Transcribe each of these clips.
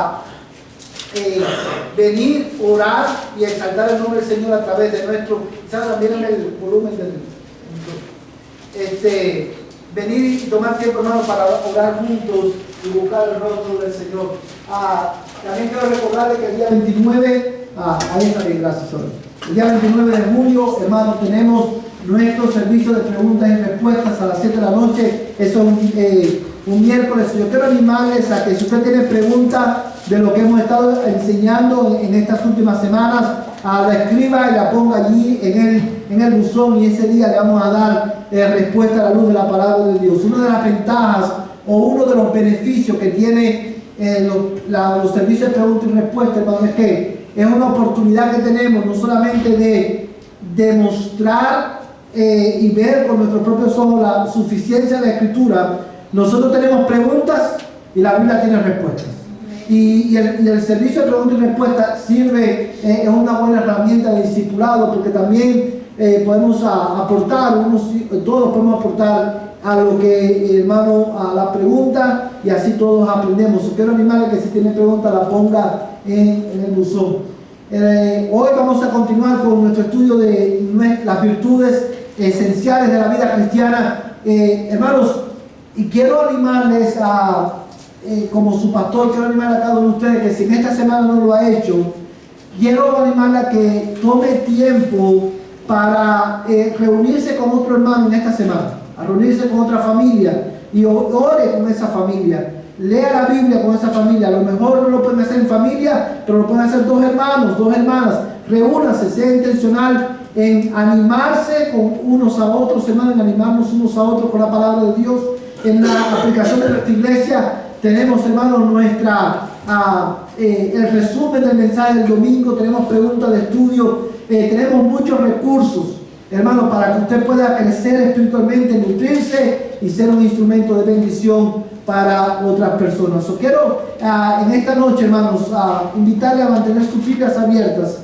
a venir, orar y exaltar el nombre del Señor a través de nuestro, quizás también en el volumen del venir y tomar tiempo, hermano, para orar juntos y buscar el rostro del Señor. También quiero recordarle que el día 29, ahí está bien, gracias, Señor. El día 29 de julio, hermano, tenemos nuestro servicio de preguntas y respuestas a las 7 de la noche. Eso es un miércoles. Yo quiero animarles a que si usted tiene preguntas de lo que hemos estado enseñando en estas últimas semanas, la escriba y la ponga allí en el buzón, y ese día le vamos a dar respuesta a la luz de la palabra de Dios. Una de las ventajas o uno de los beneficios que tiene los servicios de preguntas y respuestas, hermano, es que es una oportunidad que tenemos no solamente de demostrar y ver con nuestros propios ojos la suficiencia de la Escritura. Nosotros tenemos preguntas y la Biblia tiene respuestas. Y el servicio de preguntas y respuestas sirve, es una buena herramienta de discipulado, porque también podemos aportar, todos podemos aportar a lo que, hermano, a la pregunta, y así todos aprendemos. Quiero animarle que si tiene pregunta la ponga en el buzón. Hoy vamos a continuar con nuestro estudio de las virtudes esenciales de la vida cristiana, hermanos, y quiero animarles como su pastor, quiero animar a cada uno de ustedes que si en esta semana no lo ha hecho, quiero animarle a que tome tiempo para reunirse con otro hermano en esta semana, a reunirse con otra familia y ore con esa familia, lea la Biblia con esa familia. A lo mejor no lo pueden hacer en familia, pero lo pueden hacer dos hermanos, dos hermanas. Reúnanse, sea intencional en animarse con unos a otros, hermanos, en animarnos unos a otros con la palabra de Dios. En la aplicación de nuestra iglesia tenemos, hermanos, el resumen del mensaje del domingo, tenemos preguntas de estudio, tenemos muchos recursos, hermanos, para que usted pueda crecer espiritualmente, nutrirse y ser un instrumento de bendición para otras personas. Quiero en esta noche, hermanos, invitarle a mantener sus Biblias abiertas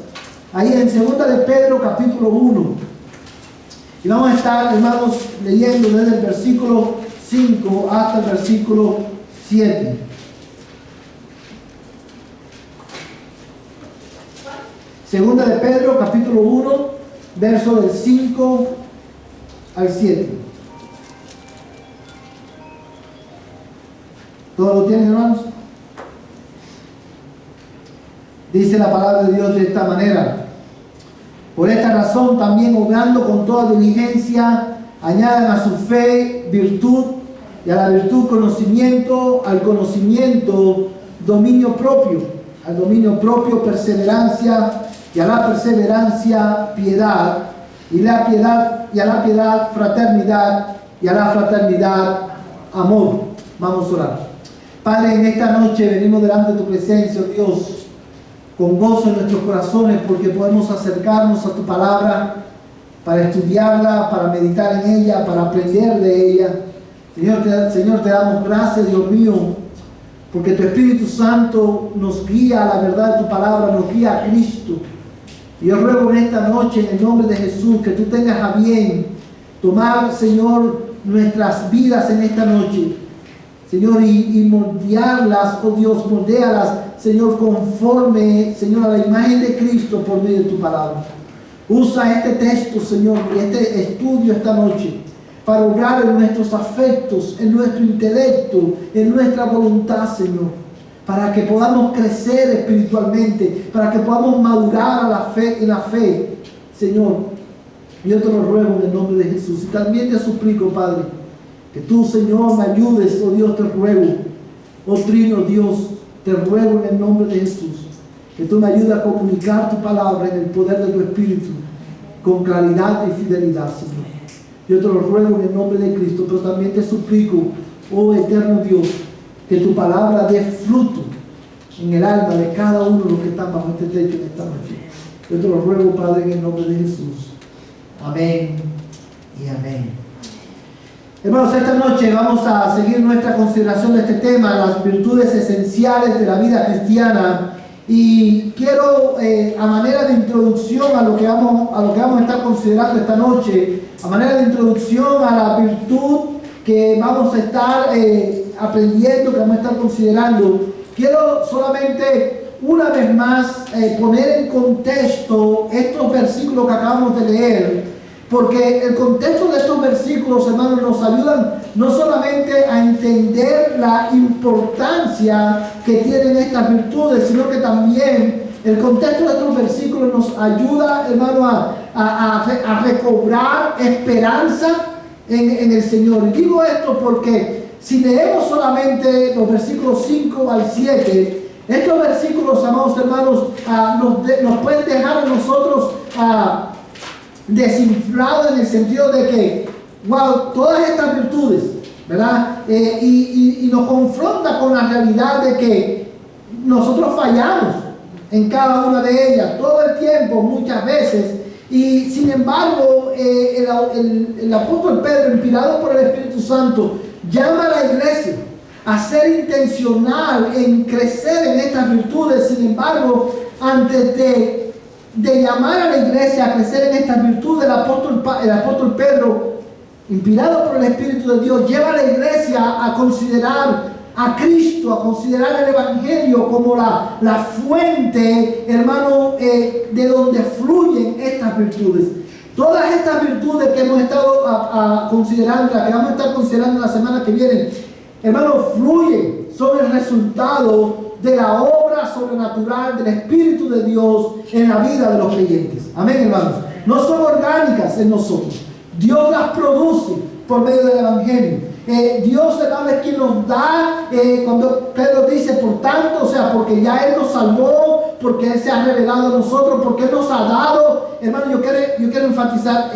ahí en 2 de Pedro capítulo 1, y vamos a estar, hermanos, leyendo desde el versículo 5 hasta el versículo 7. Segunda de Pedro, capítulo 1, verso del 5 al 7. ¿Todos lo tienen, hermanos? Dice la palabra de Dios de esta manera: por esta razón también, obrando con toda diligencia, añadan a su fe virtud, y a la virtud conocimiento, al conocimiento dominio propio, al dominio propio perseverancia, y a la perseverancia piedad, y a la piedad fraternidad, y a la fraternidad amor. Vamos a orar. Padre, en esta noche venimos delante de tu presencia, oh Dios, con gozo en nuestros corazones, porque podemos acercarnos a tu palabra para estudiarla, para meditar en ella, para aprender de ella. Señor, te damos gracias, Dios mío, porque tu Espíritu Santo nos guía a la verdad de tu palabra, nos guía a Cristo. Y yo ruego en esta noche, en el nombre de Jesús, que tú tengas a bien tomar, Señor, nuestras vidas en esta noche, Señor, y moldearlas, oh Dios, moldéalas, Señor, conforme, Señor, a la imagen de Cristo por medio de tu palabra. Usa este texto, Señor, y este estudio esta noche para obrar en nuestros afectos, en nuestro intelecto, en nuestra voluntad, Señor, para que podamos crecer espiritualmente, para que podamos madurar en la fe, Señor. Yo te lo ruego en el nombre de Jesús. Y también te suplico, Padre, que tú, Señor, me ayudes, oh Dios, te ruego, oh Trino Dios, te ruego en el nombre de Jesús, que tú me ayudes a comunicar tu palabra en el poder de tu Espíritu, con claridad y fidelidad, Señor. Yo te lo ruego en el nombre de Cristo, pero también te suplico, oh eterno Dios, que tu palabra dé fruto en el alma de cada uno de los que están bajo este techo en esta noche. Yo te lo ruego, Padre, en el nombre de Jesús. Amén y amén. Hermanos, esta noche vamos a seguir nuestra consideración de este tema, las virtudes esenciales de la vida cristiana. Y quiero, a manera de introducción a lo que vamos a estar considerando esta noche, a manera de introducción a la virtud que vamos a estar aprendiendo, que vamos a estar considerando, quiero solamente una vez más poner en contexto estos versículos que acabamos de leer, porque el contexto de estos versículos, hermanos, nos ayudan no solamente a entender la importancia que tienen estas virtudes, sino que también el contexto de estos versículos nos ayuda, hermano, a recobrar esperanza en el Señor. Y digo esto porque si leemos solamente los versículos 5 al 7, estos versículos, amados hermanos, nos pueden dejar a nosotros desinflados en el sentido de que, wow, todas estas virtudes, ¿verdad? Y nos confronta con la realidad de que nosotros fallamos en cada una de ellas, todo el tiempo, muchas veces. Y sin embargo, el apóstol Pedro, inspirado por el Espíritu Santo, llama a la iglesia a ser intencional en crecer en estas virtudes. Sin embargo, antes de llamar a la iglesia a crecer en estas virtudes, el apóstol Pedro, inspirado por el Espíritu de Dios, lleva a la iglesia a considerar a Cristo, a considerar el Evangelio como la fuente, hermano, de donde fluyen estas virtudes. Todas estas virtudes que hemos estado considerando, las que vamos a estar considerando la semana que viene, hermano, fluyen, son el resultado de la obra sobrenatural del Espíritu de Dios en la vida de los creyentes. Amén, hermanos. No son orgánicas en nosotros. Dios las produce por medio del Evangelio. Dios, hermano, es quien nos da, cuando Pedro dice, por tanto, o sea, porque ya Él nos salvó, porque Él se ha revelado a nosotros, porque Él nos ha dado. Hermano, yo quiero enfatizar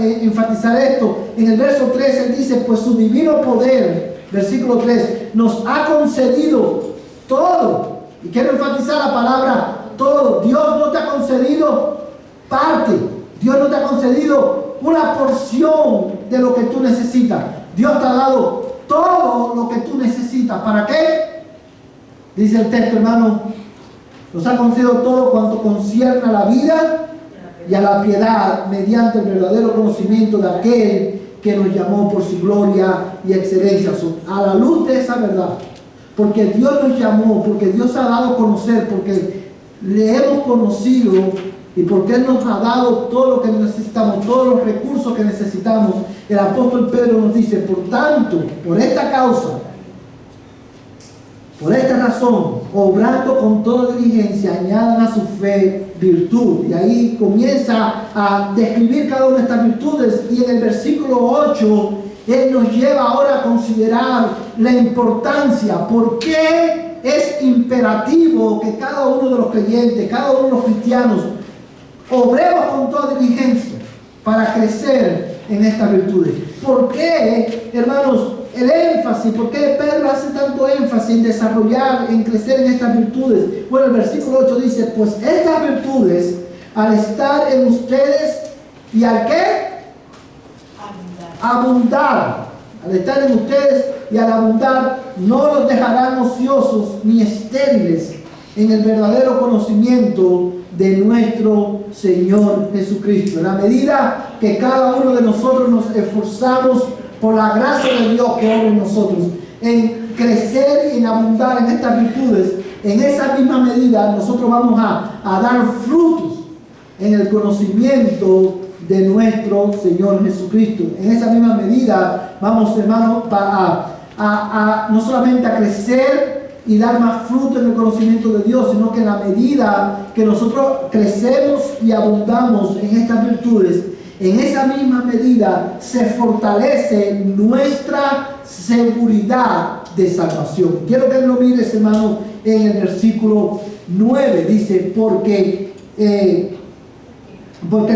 esto. En el verso 3 Él dice, pues su divino poder, versículo 3, nos ha concedido todo. Y quiero enfatizar la palabra todo. Dios no te ha concedido parte. Dios no te ha concedido una porción de lo que tú necesitas. Dios te ha dado todo lo que tú necesitas. ¿Para qué? Dice el texto, hermano, nos ha concedido todo cuanto concierne a la vida y a la piedad, mediante el verdadero conocimiento de aquel que nos llamó por su gloria y excelencia. A la luz de esa verdad, porque Dios nos llamó, porque Dios ha dado a conocer, porque le hemos conocido y porque Él nos ha dado todo lo que necesitamos, todos los recursos que necesitamos. El apóstol Pedro nos dice, por tanto, por esta causa, por esta razón, obrando con toda diligencia, añadan a su fe virtud. Y ahí comienza a describir cada una de estas virtudes. Y en el versículo 8, Él nos lleva ahora a considerar la importancia. ¿Por qué es imperativo que cada uno de los creyentes, cada uno de los cristianos, obremos con toda diligencia para crecer en estas virtudes? ¿Por qué, hermanos, el énfasis? ¿Por qué Pedro hace tanto énfasis en desarrollar, en crecer en estas virtudes? Bueno, el versículo 8 dice, pues estas virtudes, al estar en ustedes, ¿y al qué? Abundar. Al estar en ustedes y al abundar, no los dejarán ociosos ni estériles en el verdadero conocimiento de nuestro Señor Jesucristo. En la medida que cada uno de nosotros nos esforzamos por la gracia de Dios que obra en nosotros, en crecer y en abundar en estas virtudes, en esa misma medida nosotros vamos a dar frutos en el conocimiento de nuestro Señor Jesucristo. En esa misma medida vamos, hermanos, no solamente a crecer y dar más fruto en el conocimiento de Dios, sino que en la medida que nosotros crecemos y abundamos en estas virtudes, en esa misma medida se fortalece nuestra seguridad de salvación. Quiero que lo mires, hermano, en el versículo 9. Dice, porque el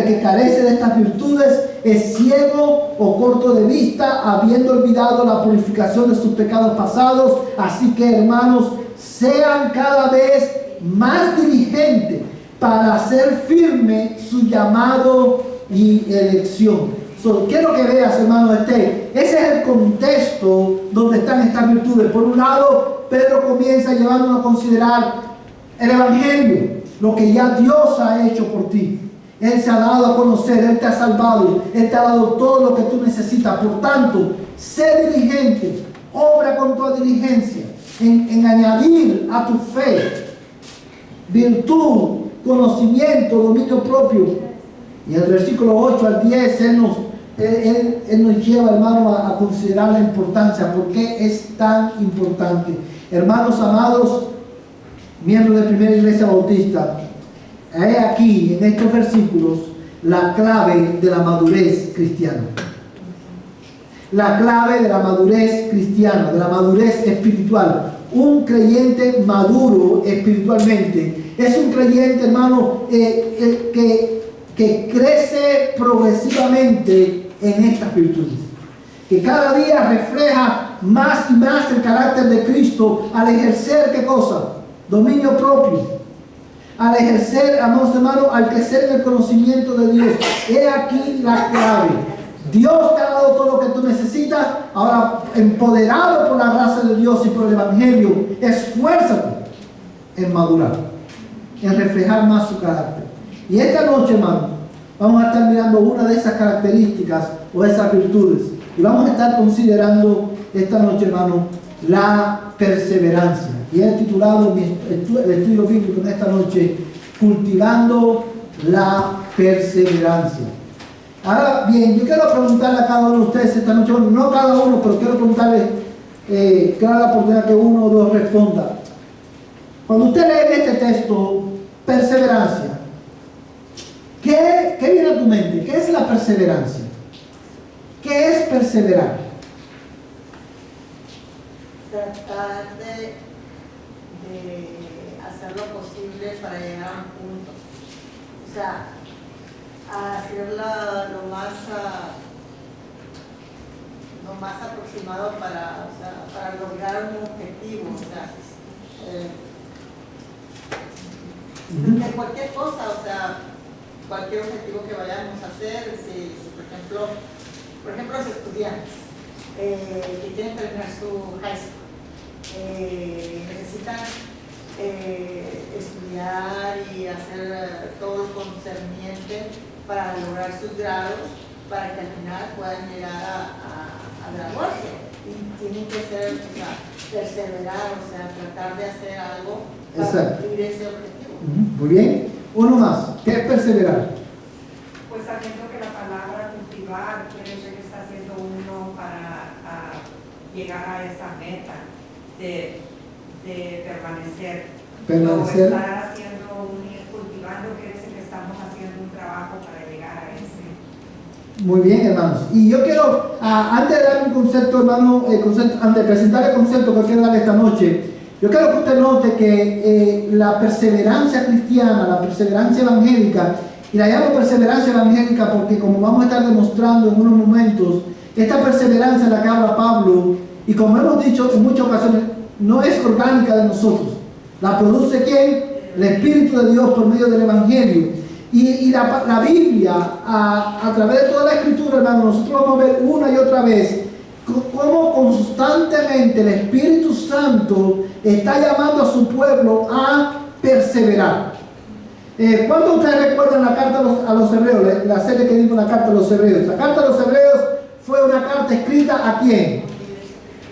que carece de estas virtudes es ciego o corto de vista, habiendo olvidado la purificación de sus pecados pasados. Así que, hermanos, sean cada vez más diligentes para hacer firme su llamado y elección. Quiero que veas, hermano, ese es el contexto donde están estas virtudes. Por un lado, Pedro comienza llevándonos a considerar el Evangelio, lo que ya Dios ha hecho por ti. Él se ha dado a conocer, Él te ha salvado, Él te ha dado todo lo que tú necesitas. Por tanto, sé diligente, obra con toda diligencia en añadir a tu fe virtud, conocimiento, dominio propio. Y en el versículo 8 al 10, Él nos lleva, hermano, a considerar la importancia. ¿Por qué es tan importante? Hermanos amados, miembros de Primera Iglesia Bautista, he aquí, en estos versículos, la clave de la madurez cristiana. La clave de la madurez cristiana, de la madurez espiritual. Un creyente maduro espiritualmente es un creyente, hermano, que crece progresivamente en estas virtudes, que cada día refleja más y más el carácter de Cristo al ejercer, ¿qué cosa? Dominio propio, al ejercer, amados hermanos, al crecer en el conocimiento de Dios. He aquí la clave. Dios te ha dado todo lo que tú necesitas. Ahora, empoderado por la gracia de Dios y por el Evangelio, esfuérzate en madurar, en reflejar más su carácter. Y esta noche, hermano, vamos a estar mirando una de esas características o esas virtudes. Y vamos a estar considerando esta noche, hermano, la perseverancia. Y he titulado el estudio bíblico en esta noche, Cultivando la Perseverancia. Ahora bien, yo quiero preguntarle a cada uno de ustedes esta noche, bueno, no cada uno, pero quiero preguntarle, quiero dar la oportunidad que uno o dos responda. Cuando usted lee este texto, perseverancia, ¿qué viene a tu mente? ¿Qué es la perseverancia? ¿Qué es perseverar? Tratar de hacer lo posible para llegar a un punto. O sea, hacerla lo más aproximado para lograr un objetivo. O sea, de cualquier cosa, o sea, cualquier objetivo que vayamos a hacer, si por ejemplo los estudiantes que quieren terminar su high school, necesitan estudiar y hacer todo lo concerniente para lograr sus grados, para que al final puedan llegar a graduarse. Y tienen que ser, o sea, perseverar, o sea, tratar de hacer algo para cumplir ese objetivo. Muy bien. Uno más. ¿Qué es perseverar? Pues sabiendo que la palabra cultivar quiere decir que está haciendo uno para llegar a esa meta de permanecer. Permanecer. O estar cultivando quiere decir que estamos haciendo un trabajo para llegar a ese. Muy bien, hermanos. Y yo quiero, antes de dar un concepto, hermano, antes de presentar el concepto que quiero dar esta noche, yo quiero que usted note que la perseverancia cristiana, la perseverancia evangélica, y la llamo perseverancia evangélica porque, como vamos a estar demostrando en unos momentos, esta perseverancia en la que habla Pablo, y como hemos dicho en muchas ocasiones, no es orgánica de nosotros. ¿La produce quién? El Espíritu de Dios por medio del Evangelio. Y la Biblia, a través de toda la Escritura, hermano, nosotros vamos a ver una y otra vez cómo constantemente el Espíritu Santo está llamando a su pueblo a perseverar. ¿Cuántos de ustedes recuerdan la carta a los Hebreos, la serie que dimos, la carta a los Hebreos? La carta a los Hebreos fue una carta escrita ¿a quién?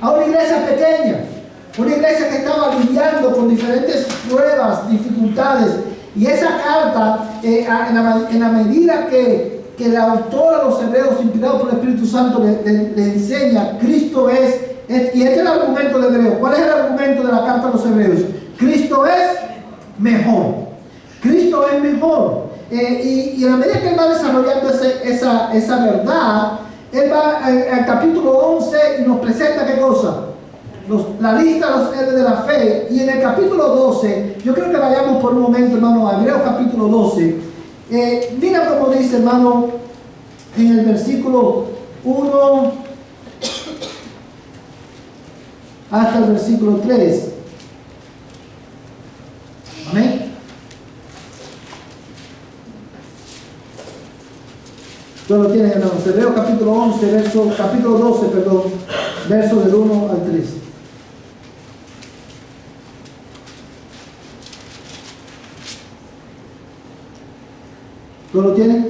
A una iglesia pequeña, una iglesia que estaba lidiando con diferentes pruebas, dificultades. Y esa carta, en la medida que el autor a los Hebreos, inspirado por el Espíritu Santo, le enseña, Cristo es, y este es el argumento de Hebreos. ¿Cuál es el argumento de la carta a los Hebreos? Cristo es mejor. Cristo es mejor. Y en la medida que él va desarrollando esa verdad, él va al capítulo 11 y nos presenta ¿qué cosa? La lista de los héroes de la fe. Y en el capítulo 12, yo creo que vayamos por un momento, hermano, a Hebreos capítulo 12. Mira cómo dice, hermano, en el versículo 1 hasta el versículo 3. Amén. Tú lo tienes, hermanos. Hebreos capítulo 11, capítulo 12, perdón, verso del 1 al 3. ¿Tú lo tienes?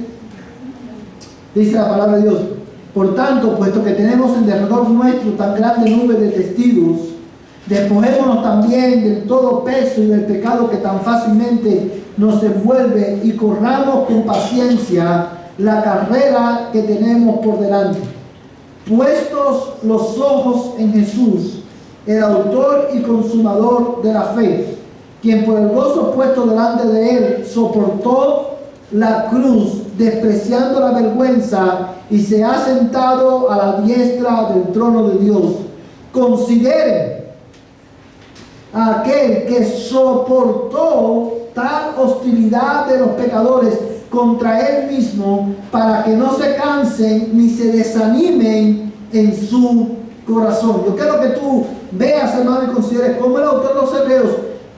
Dice la palabra de Dios: por tanto, puesto que tenemos en derredor nuestro tan grande nube de testigos, Despojémonos también del todo peso y del pecado que tan fácilmente nos envuelve y corramos con paciencia la carrera que tenemos por delante. Puestos los ojos en Jesús, el autor y consumador de la fe, quien por el gozo puesto delante de él soportó la cruz, despreciando la vergüenza, y se ha sentado a la diestra del trono de Dios. Consideren a aquel que soportó tal hostilidad de los pecadores contra él mismo, para que no se cansen ni se desanimen en su corazón. Yo quiero que tú veas, hermano, y consideres cómo el autor de los Hebreos,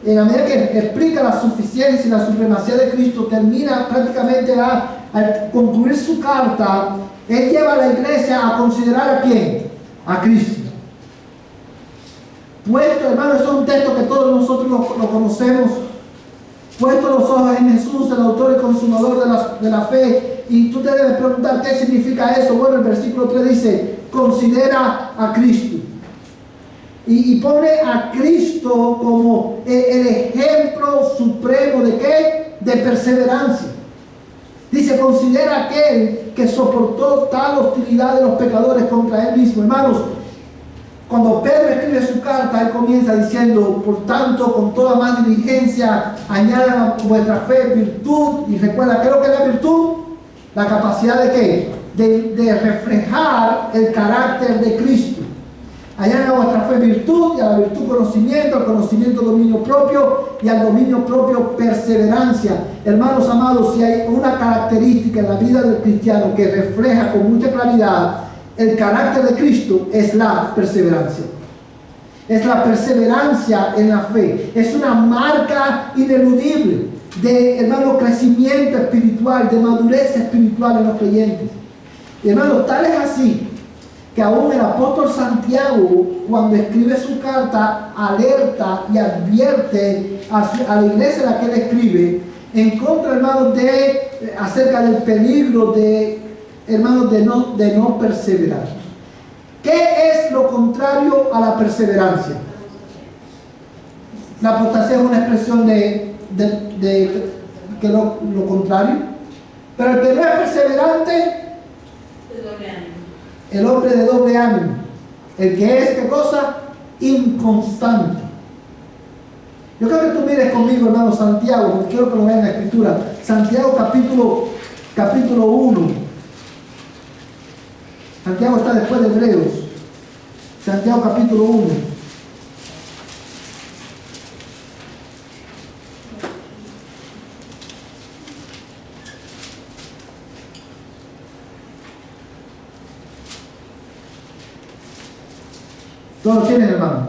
en la medida que explica la suficiencia y la supremacía de Cristo, termina prácticamente al concluir su carta, él lleva a la iglesia a considerar ¿a quién? A Cristo. Puesto, hermano, eso es un texto que todos nosotros lo conocemos. Puesto los ojos en Jesús, el autor y consumador de la fe. Y tú te debes preguntar, ¿qué significa eso? Bueno, el versículo 3 dice, considera a Cristo. Y pone a Cristo como el ejemplo supremo ¿de qué? De perseverancia. Dice, considera aquel que soportó tal hostilidad de los pecadores contra él mismo. Hermanos, cuando Pedro escribe su carta, él comienza diciendo, por tanto, con toda más diligencia, añadan a vuestra fe virtud. Y recuerda, ¿qué es lo que es la virtud? La capacidad ¿de qué? De reflejar el carácter de Cristo. Añadan a vuestra fe virtud, y a la virtud conocimiento, al conocimiento dominio propio, y al dominio propio perseverancia. Hermanos amados, si hay una característica en la vida del cristiano que refleja con mucha claridad el carácter de Cristo, es la perseverancia. Es la perseverancia en la fe. Es una marca ineludible de, hermano, crecimiento espiritual, de madurez espiritual en los creyentes. Y, hermano, tal es así que aún el apóstol Santiago, cuando escribe su carta, alerta y advierte a la iglesia a la que él escribe en contra, hermanos, acerca del peligro hermanos, de no perseverar. ¿Qué es lo contrario a la perseverancia? La apostasía es una expresión de que lo contrario. Pero el que no es perseverante, el hombre de doble ánimo, el que es, ¿qué cosa? Inconstante. Yo creo que tú mires conmigo, hermano, Santiago, porque quiero que lo vean en la escritura. Santiago capítulo 1. Santiago está después de Hebreos. Santiago capítulo 1. Todos lo tienen, hermano.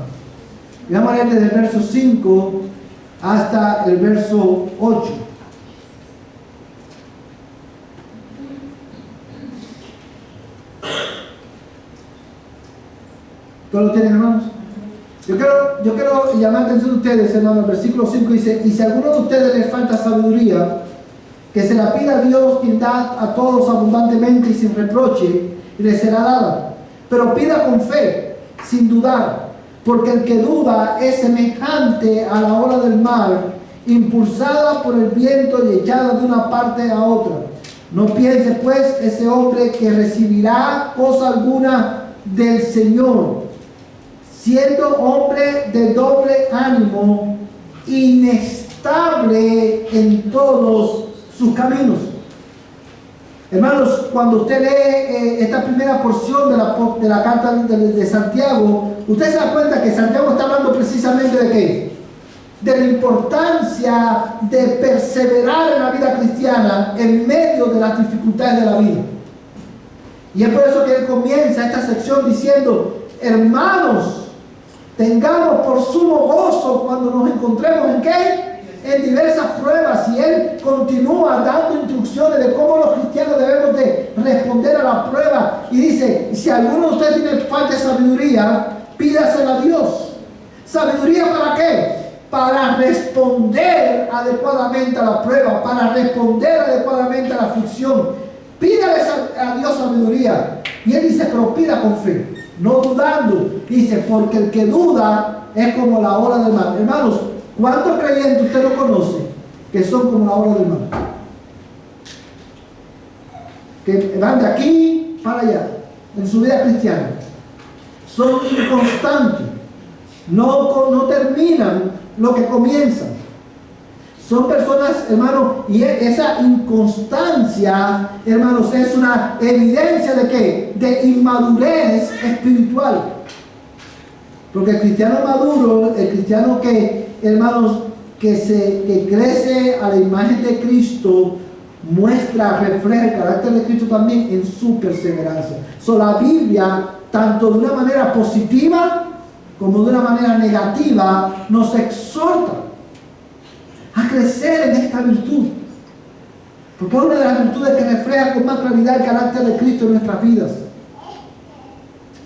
Y vamos a leer desde el verso 5 hasta el verso 8. ¿Todos lo tienen, hermanos? Yo quiero llamar la atención de ustedes, hermanos. El versículo 5 dice, y si a alguno de ustedes les falta sabiduría, que se la pida a Dios, quien da a todos abundantemente y sin reproche, y les será dada. Pero pida con fe, sin dudar, porque el que duda es semejante a la ola del mar, impulsada por el viento y echada de una parte a otra. No piense pues ese hombre que recibirá cosa alguna del Señor, siendo hombre de doble ánimo, inestable en todos sus caminos. Hermanos, cuando usted lee esta primera porción de la carta de Santiago, usted se da cuenta que Santiago está hablando precisamente ¿de qué? De la importancia de perseverar en la vida cristiana en medio de las dificultades de la vida. Y es por eso que él comienza esta sección diciendo, hermanos, tengamos por sumo gozo cuando nos encontremos ¿en qué? En diversas pruebas. Y él continúa dando instrucciones de cómo los cristianos debemos de responder a la prueba. Y dice, si alguno de ustedes tiene falta de sabiduría, pídasela a Dios. ¿Sabiduría para qué? Para responder adecuadamente a la prueba, para responder adecuadamente a la aflicción. Pídale a Dios sabiduría. Y él dice, pero pida con fe. no dudando. Dice, porque el que duda es como la ola del mar. Hermanos, ¿cuántos creyentes usted no conoce que son como la ola del mar? Que van de aquí para allá en su vida cristiana. Son inconstantes. No terminan lo que comienzan. Son personas, hermanos, y esa inconstancia, hermanos, es una evidencia de ¿qué? De inmadurez espiritual. Porque el cristiano maduro, el cristiano que, hermanos, que crece a la imagen de Cristo, refleja el carácter de Cristo también en su perseverancia. La Biblia, tanto de una manera positiva como de una manera negativa, nos exhorta a crecer en esta virtud, porque es una de las virtudes que refleja con más claridad el carácter de Cristo en nuestras vidas.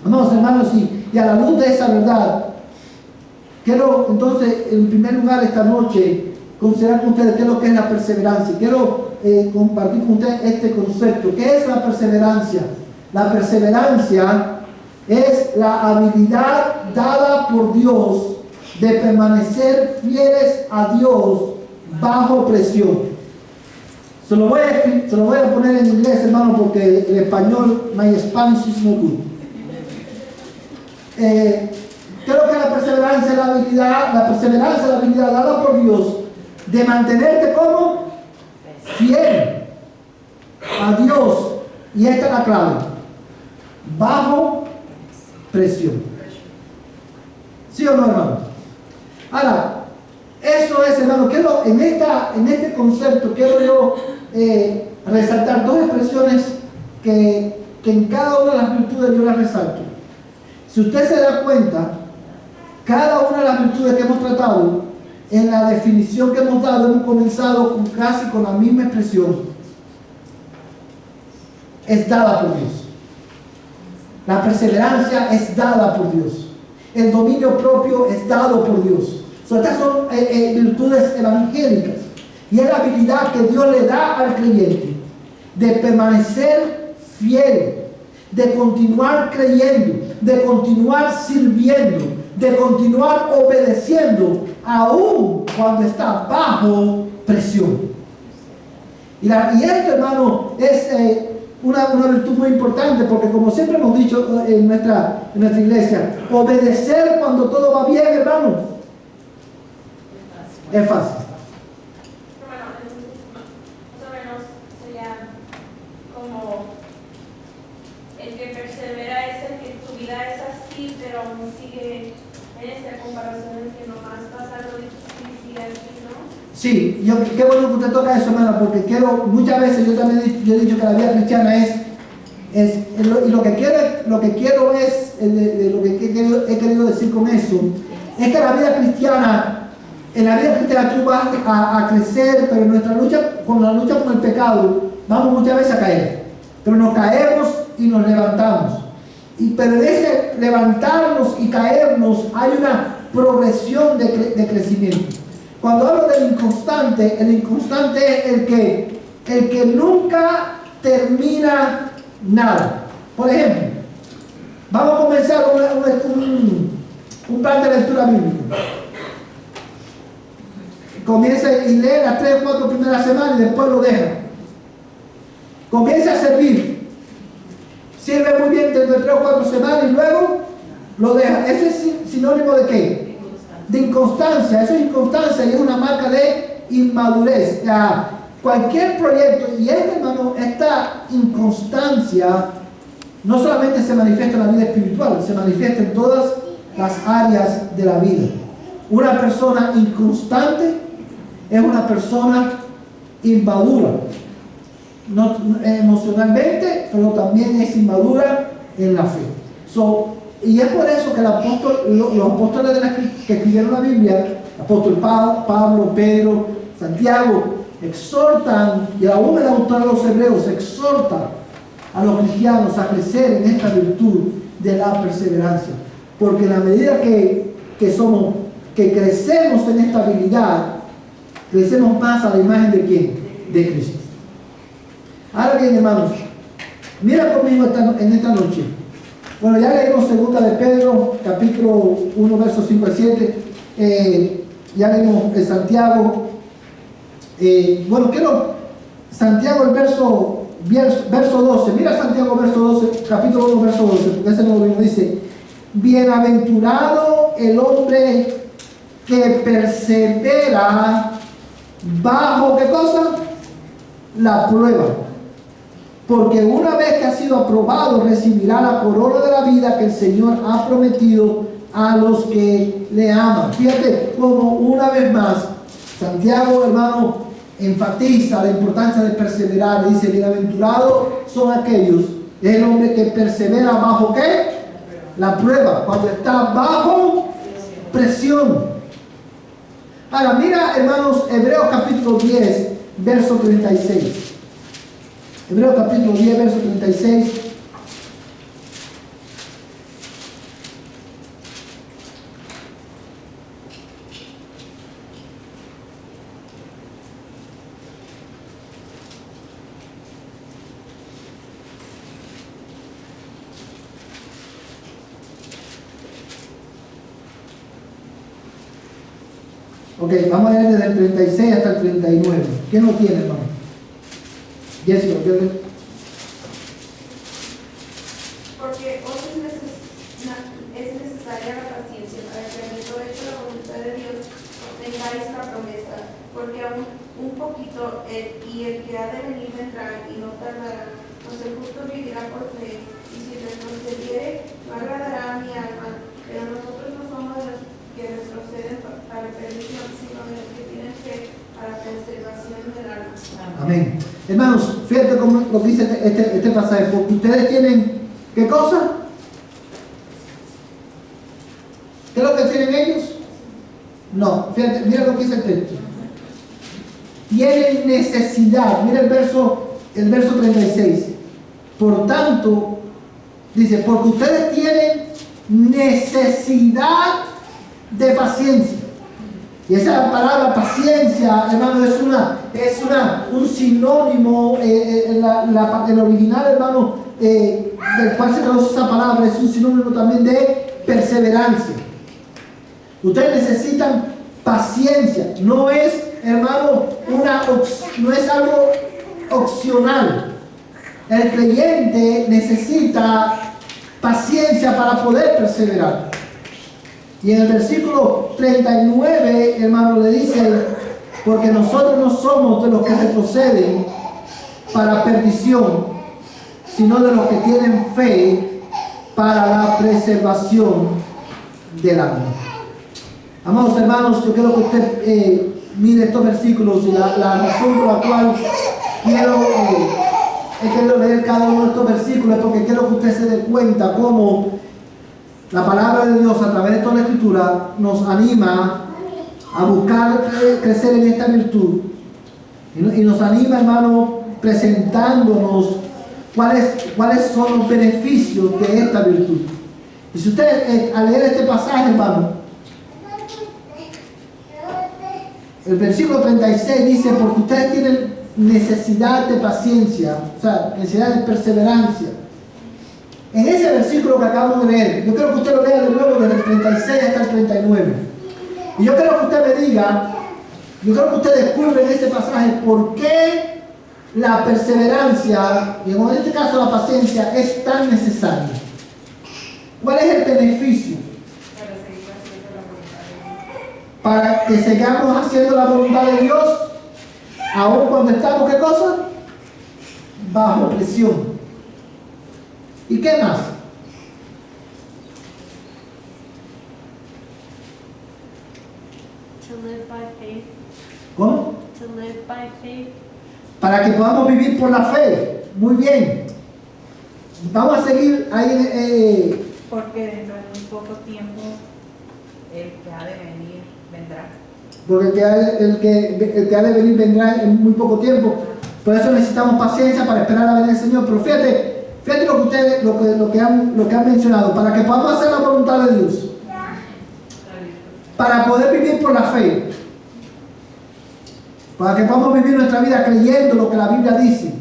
Amados hermanos, y a la luz de esa verdad, quiero entonces, en primer lugar, esta noche, considerar con ustedes qué es lo que es la perseverancia. Quiero compartir con ustedes este concepto. ¿Qué es la perseverancia? La perseverancia es la habilidad dada por Dios de permanecer fieles a Dios bajo presión. Se lo voy a poner en inglés, hermano, porque el español, my Spanish is no good. Creo que la perseverancia es la habilidad dada por Dios de mantenerte como fiel a Dios, y esta es la clave: bajo presión. ¿Sí o no, hermano? Ahora, eso es, hermano, en este concepto quiero yo resaltar dos expresiones que en cada una de las virtudes yo las resalto. Si usted se da cuenta, cada una de las virtudes que hemos tratado, en la definición que hemos dado, hemos comenzado casi con la misma expresión: es dada por Dios. La perseverancia es dada por Dios. El dominio propio es dado por Dios. Estas son virtudes evangélicas, y es la habilidad que Dios le da al creyente de permanecer fiel, de continuar creyendo, de continuar sirviendo, de continuar obedeciendo, aún cuando está bajo presión. Y esto, hermano, es una virtud muy importante, porque como siempre hemos dicho en nuestra iglesia, obedecer cuando todo va bien, hermano, es fácil. Bueno, más o menos sería como el que persevera es el que su vida es así, pero aún sigue en esta comparación de que nomás pasa lo difícil y sigue así, ¿no? Sí, qué bueno que usted toca eso, hermana, porque muchas veces yo también he dicho que la vida cristiana y lo que quiero es, lo que he querido decir con eso, es que la vida cristiana, en la vida cristiana tú vas a crecer, pero en nuestra lucha con el pecado, vamos muchas veces a caer, pero nos caemos y nos levantamos. Pero en ese levantarnos y caernos hay una progresión de crecimiento. Cuando hablo del inconstante, el inconstante es el que nunca termina nada. Por ejemplo, vamos a comenzar un plan de lectura bíblica. Comienza y lee las 3 o 4 primeras semanas y después lo deja. Comienza a servir. Sirve muy bien dentro de 3 o 4 semanas y luego lo deja. Ese es sinónimo de ¿qué? De inconstancia. Eso es inconstancia y es una marca de inmadurez. Cualquier proyecto, y hermano, esta inconstancia no solamente se manifiesta en la vida espiritual, se manifiesta en todas las áreas de la vida. Una persona inconstante es una persona inmadura, no emocionalmente, pero también es inmadura en la fe. Y es por eso que los apóstoles que escribieron la Biblia, el apóstol Pablo, Pedro, Santiago, exhortan, y aún el autor de los Hebreos exhorta a los cristianos a crecer en esta virtud de la perseverancia, porque en la medida que crecemos en esta habilidad, crecemos más a la imagen de ¿quién? De Cristo. Ahora bien, hermanos, mira conmigo en esta noche Bueno, ya leímos segunda de Pedro, capítulo 1, versos 5 al 7. Ya leímos Santiago. Bueno, Santiago, el verso 12. Mira Santiago, verso 12, capítulo 1, verso 12, porque ese no lo vimos. Dice: bienaventurado el hombre que persevera bajo, ¿qué cosa? La prueba. Porque una vez que ha sido aprobado, recibirá la corona de la vida que el Señor ha prometido a los que le aman. Fíjate como una vez más Santiago, hermano, enfatiza la importancia de perseverar. Dice: bienaventurados son aquellos, es el hombre que persevera bajo ¿qué? La prueba, cuando está bajo presión. Ahora mira, hermanos, Hebreos capítulo 10, verso 36. Hebreos capítulo 10, verso 36. Ok, vamos a leer desde el 36 hasta el 39. ¿Quién lo tiene, hermano? Jessica, ¿qué lee? Porque os es necesaria la paciencia para que habiendo hecho la voluntad de Dios obtengáis la promesa, porque aún un poquito y el que ha de venir vendrá y no tardará, pues el justo vivirá por fe, y si retrocediere no agradará a mi alma, pero nosotros no somos de los que retroceden para perdición, sino de los que tienen fe para preservación del alma. Amén. Hermanos, fíjate cómo lo dice este pasaje. Porque ustedes tienen, ¿qué cosa? ¿Qué es lo que tienen ellos? No, fíjate, mira lo que dice el texto. Tienen necesidad. Mira el verso 36. Por tanto, dice, porque ustedes tienen necesidad de paciencia. Y esa palabra paciencia, hermano, es un sinónimo, el original, hermano, del cual se traduce esa palabra, es un sinónimo también de perseverancia. Ustedes necesitan paciencia, no es, hermano, no es algo opcional. El creyente necesita paciencia para poder perseverar. Y en el versículo 39, hermano, le dice: porque nosotros no somos de los que retroceden para perdición, sino de los que tienen fe para la preservación del alma. Amados hermanos, yo quiero que usted mire estos versículos, y la razón por la cual quiero leer cada uno de estos versículos es porque quiero que usted se dé cuenta cómo la palabra de Dios a través de toda la Escritura nos anima a buscar crecer en esta virtud, y nos anima, hermano, presentándonos cuáles son los beneficios de esta virtud. Y si usted al leer este pasaje, hermano, el versículo 36 dice: porque ustedes tienen necesidad de paciencia, o sea, necesidad de perseverancia. En ese versículo que acabamos de leer, yo quiero que usted lo lea de nuevo desde el 36 hasta el 39. Y yo quiero que usted me diga, yo creo que usted descubre en ese pasaje por qué la perseverancia, y en este caso la paciencia, es tan necesaria. ¿Cuál es el beneficio? Para que sigamos haciendo la voluntad de Dios, aun cuando estamos, ¿qué cosa? Bajo presión. ¿Y qué más? To live by faith. ¿Cómo? To live by faith. Para que podamos vivir por la fe. Muy bien. Vamos a seguir ahí. Porque dentro de muy poco tiempo el que ha de venir vendrá. Porque el que ha de venir vendrá en muy poco tiempo. Por eso necesitamos paciencia para esperar a venir el Señor. Pero fíjate lo que ustedes, lo que han mencionado, para que podamos hacer la voluntad de Dios, para poder vivir por la fe, para que podamos vivir nuestra vida creyendo lo que la Biblia dice.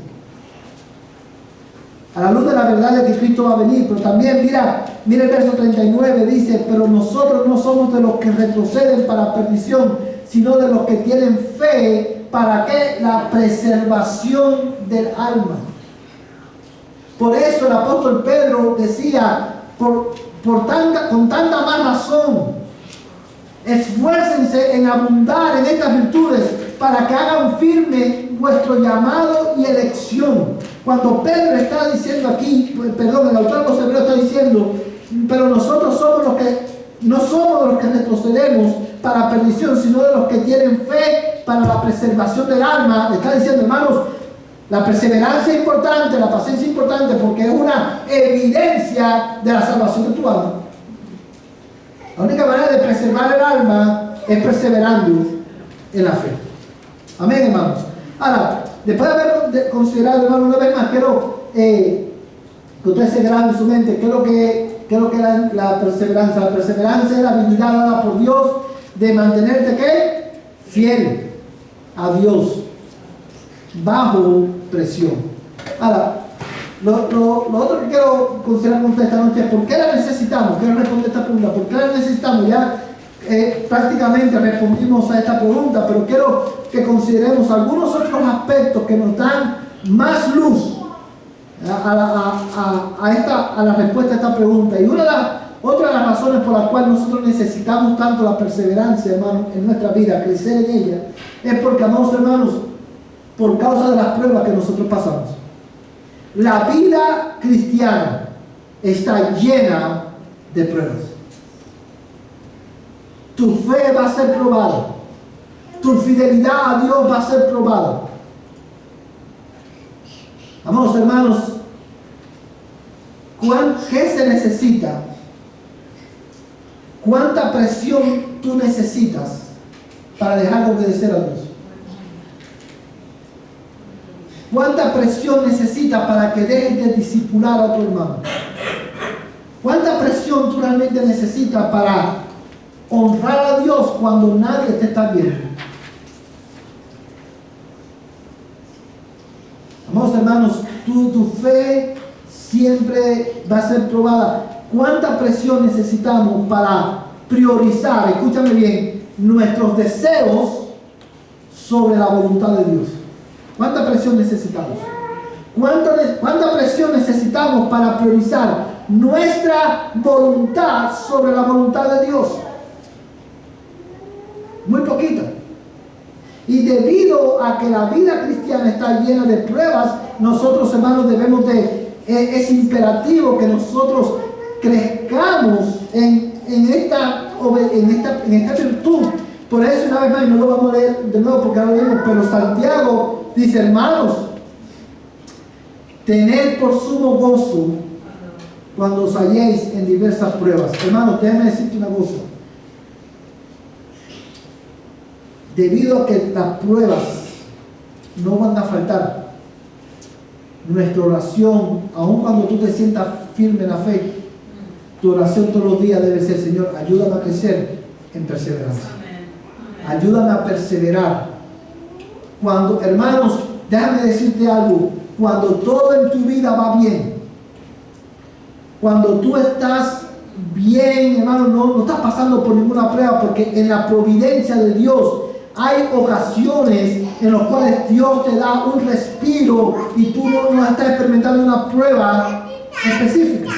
a la luz de la verdad de que Cristo va a venir. Pero también mira el verso 39, dice, pero nosotros no somos de los que retroceden para perdición, sino de los que tienen fe, ¿para qué? La preservación del alma. Por eso el apóstol Pedro decía, con tanta más razón, esfuércense en abundar en estas virtudes para que hagan firme vuestro llamado y elección. Cuando Pedro está diciendo aquí, perdón, el autor de los Hebreos está diciendo, pero nosotros somos los que, no somos de los que retrocedemos para perdición, sino de los que tienen fe para la preservación del alma. Le está diciendo, hermanos, la perseverancia es importante, la paciencia es importante, porque es una evidencia de la salvación de tu alma. La única manera de preservar el alma es perseverando en la fe. Amén, hermanos. Ahora, después de haber considerado, hermano, una vez más, quiero que usted se grabe en su mente qué es lo que es la perseverancia. La perseverancia es la habilidad dada por Dios de mantenerte, ¿qué? Fiel a Dios bajo presión. Ahora, lo otro que quiero considerar con usted esta noche es ¿por qué la necesitamos? Quiero responder esta pregunta. ¿Por qué la necesitamos? Ya prácticamente respondimos a esta pregunta, pero quiero que consideremos algunos otros aspectos que nos dan más luz a la respuesta a esta pregunta. Y otra de las razones por las cuales nosotros necesitamos tanto la perseverancia, hermano, en nuestra vida, crecer en ella, es porque, amados hermanos, por causa de las pruebas que nosotros pasamos. La vida cristiana está llena de pruebas. Tu fe va a ser probada. Tu fidelidad a Dios va a ser probada. Amados hermanos, ¿qué se necesita? ¿Cuánta presión tú necesitas para dejar de obedecer a Dios? ¿Cuánta presión necesitas para que dejes de discipular a tu hermano? ¿Cuánta presión tú realmente necesitas para honrar a Dios cuando nadie te está viendo? Amados hermanos, tu fe siempre va a ser probada. ¿Cuánta presión necesitamos para priorizar, escúchame bien, nuestros deseos sobre la voluntad de Dios? ¿Cuánta presión necesitamos? ¿Cuánta presión necesitamos para priorizar nuestra voluntad sobre la voluntad de Dios? Muy poquita. Y debido a que la vida cristiana está llena de pruebas, nosotros, hermanos, es imperativo que nosotros crezcamos en esta virtud. Por eso, una vez más, y no lo vamos a leer de nuevo porque ahora lo leímos, pero Santiago dice, hermanos, tened por sumo gozo cuando os halléis en diversas pruebas. Hermanos, déjame decirte una cosa. Debido a que las pruebas no van a faltar, nuestra oración, aun cuando tú te sientas firme en la fe, tu oración todos los días debe ser, Señor, ayúdame a crecer en perseverancia. Ayúdame a perseverar. Cuando, hermanos, déjame decirte algo, cuando todo en tu vida va bien, cuando tú estás bien, hermano, no estás pasando por ninguna prueba, porque en la providencia de Dios hay ocasiones en las cuales Dios te da un respiro y tú no estás experimentando una prueba específica.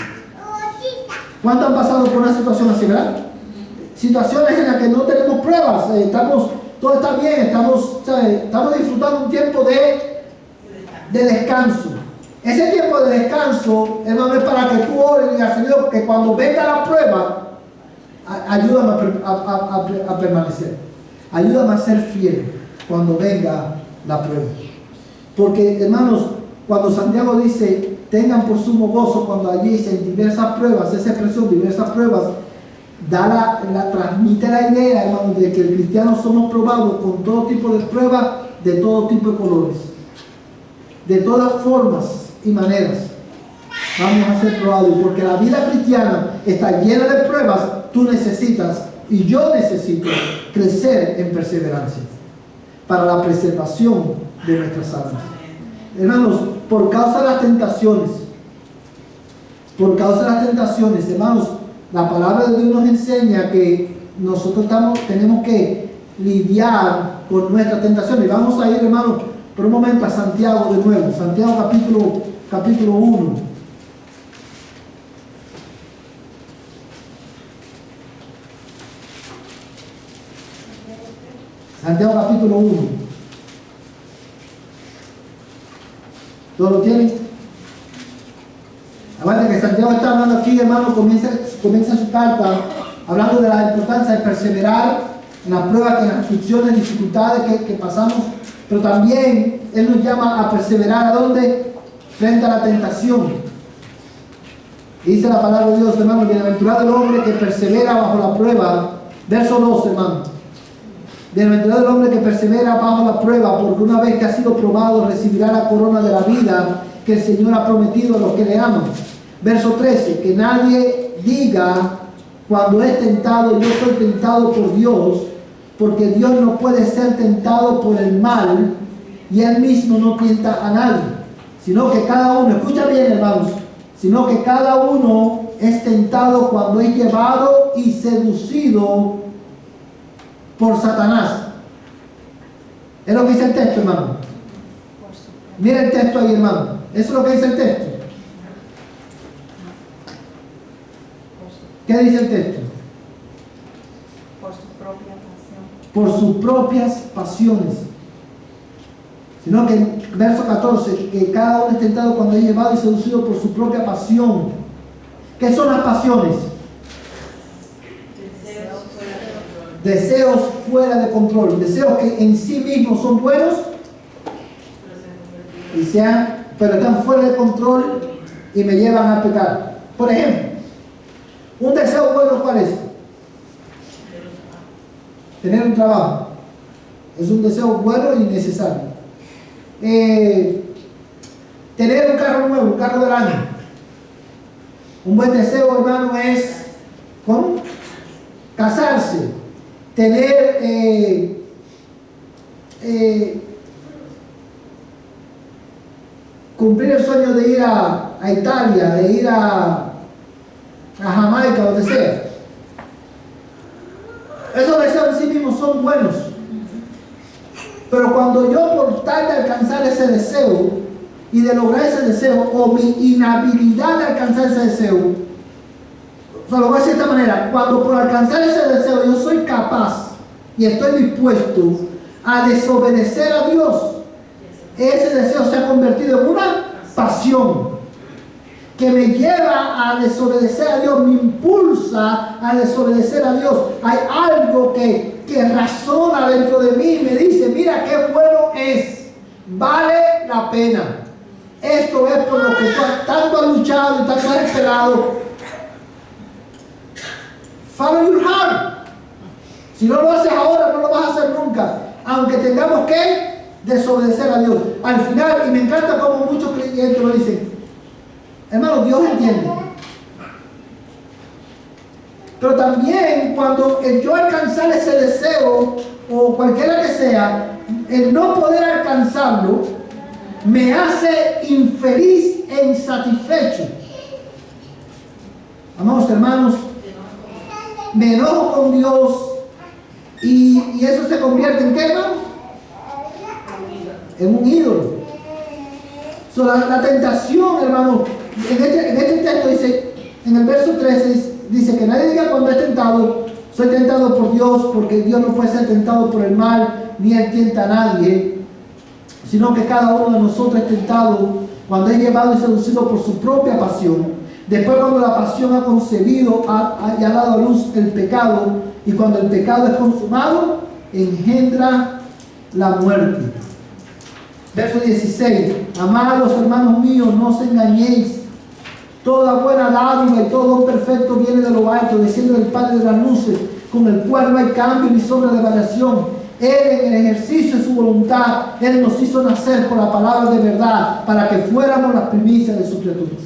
¿Cuántos han pasado por una situación así, verdad? Situaciones en las que no tenemos pruebas, todo está bien, estamos disfrutando un tiempo de descanso. Ese tiempo de descanso, hermano, es para que tú ores y digas, Señor, que cuando venga la prueba, ayúdame a permanecer. Ayúdame a ser fiel cuando venga la prueba. Porque, hermanos, cuando Santiago dice, tengan por sumo gozo cuando allí en diversas pruebas, esa expresión, diversas pruebas, transmite la idea, hermano, de que el cristiano somos probados con todo tipo de pruebas, de todo tipo de colores, de todas formas y maneras. Vamos a ser probados, y porque la vida cristiana está llena de pruebas, tú necesitas, y yo necesito, crecer en perseverancia para la preservación de nuestras almas. Hermanos, por causa de las tentaciones por causa de las tentaciones. Hermanos, la palabra de Dios nos enseña que nosotros tenemos que lidiar con nuestras tentaciones. Vamos a ir, hermanos, por un momento a Santiago de nuevo. Santiago capítulo 1. Santiago capítulo 1. ¿Todos lo tienen? Aguante que Santiago está hablando aquí, hermano, comienza su carta hablando de la importancia de perseverar en las pruebas, en las aflicciones, dificultades que pasamos, pero también Él nos llama a perseverar, ¿a dónde? Frente a la tentación. Y dice la palabra de Dios, hermano, bienaventurado el hombre que persevera bajo la prueba. Verso 2, hermano. Bienaventurado el hombre que persevera bajo la prueba, porque una vez que ha sido probado recibirá la corona de la vida que el Señor ha prometido a los que le aman. Verso 13, que nadie diga cuando es tentado, yo soy tentado por Dios, porque Dios no puede ser tentado por el mal y Él mismo no tienta a nadie, sino que cada uno, escucha bien hermanos, sino que cada uno es tentado cuando es llevado y seducido por Satanás. Es lo que dice el texto, hermano. Mira el texto ahí, hermano. Eso es lo que dice el texto. ¿Qué dice el texto? Por su propia pasión. Por sus propias pasiones. Sino que en verso 14, que cada uno es tentado cuando es llevado y seducido por su propia pasión. ¿Qué son las pasiones? Deseos fuera de control. Deseos que en sí mismos son buenos, pero están fuera de control y me llevan a pecar. Por ejemplo, un deseo bueno, ¿cuál es? Tener un trabajo. Es un deseo bueno y necesario. Tener un carro nuevo, un carro del año. Un buen deseo, hermano, es ¿cómo? Casarse. Tener cumplir el sueño de ir a Italia, de ir a Jamaica, donde sea. Esos deseos en sí mismos son buenos. Pero cuando yo, por tal de alcanzar ese deseo y de lograr ese deseo, o mi inhabilidad de alcanzar ese deseo, o sea, lo voy a decir de esta manera: cuando por alcanzar ese deseo yo soy capaz y estoy dispuesto a desobedecer a Dios, ese deseo se ha convertido en una pasión que me lleva a desobedecer a Dios, me impulsa a desobedecer a Dios. Hay algo que razona dentro de mí y me dice: mira qué bueno es, vale la pena. Esto es por lo que tú tanto has luchado y tanto has esperado. Follow your heart. Si no lo haces ahora, no lo vas a hacer nunca, aunque tengamos que desobedecer a Dios. Al final, y me encanta como muchos creyentes lo dicen, hermano, Dios entiende. Pero también cuando yo alcanzar ese deseo, o cualquiera que sea, el no poder alcanzarlo, me hace infeliz e insatisfecho. Amados hermanos, me enojo con Dios y eso se convierte en ¿qué, hermano? En un ídolo. So, la tentación, hermano, en este texto dice, en el verso 13, dice que nadie diga cuando es tentado, soy tentado por Dios, porque Dios no puede ser tentado por el mal, ni Él tienta a nadie, sino que cada uno de nosotros es tentado cuando es llevado y seducido por su propia pasión. Después, cuando la pasión ha concebido, ha dado a luz el pecado, y cuando el pecado es consumado, engendra la muerte. Verso 16, amados hermanos míos, no os engañéis. Toda buena dádiva y todo don perfecto viene de lo alto, desciende del Padre de las luces, con el cual no hay cambio ni sombra de variación. Él, en el ejercicio de su voluntad, Él nos hizo nacer por la palabra de verdad, para que fuéramos las primicias de sus criaturas.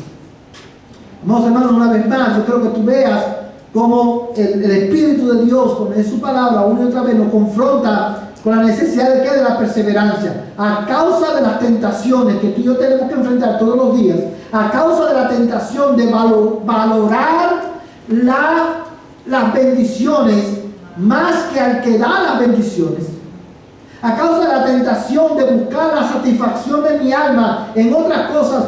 Amados hermanos, una vez más, yo creo que tú veas cómo el Espíritu de Dios, con su palabra, una y otra vez nos confronta con la necesidad de qué? De la perseverancia. A causa de las tentaciones que tú y yo tenemos que enfrentar todos los días, a causa de la tentación de valorar las bendiciones más que al que da las bendiciones, a causa de la tentación de buscar la satisfacción de mi alma en otras cosas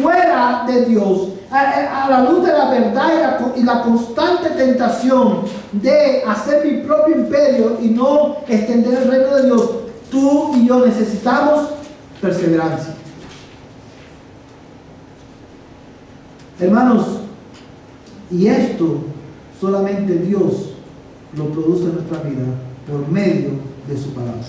fuera de Dios, a la luz de la verdad y la constante tentación de hacer mi propio imperio y no extender el reino de Dios, tú y yo necesitamos perseverancia. Hermanos, y esto solamente Dios lo produce en nuestra vida por medio de su palabra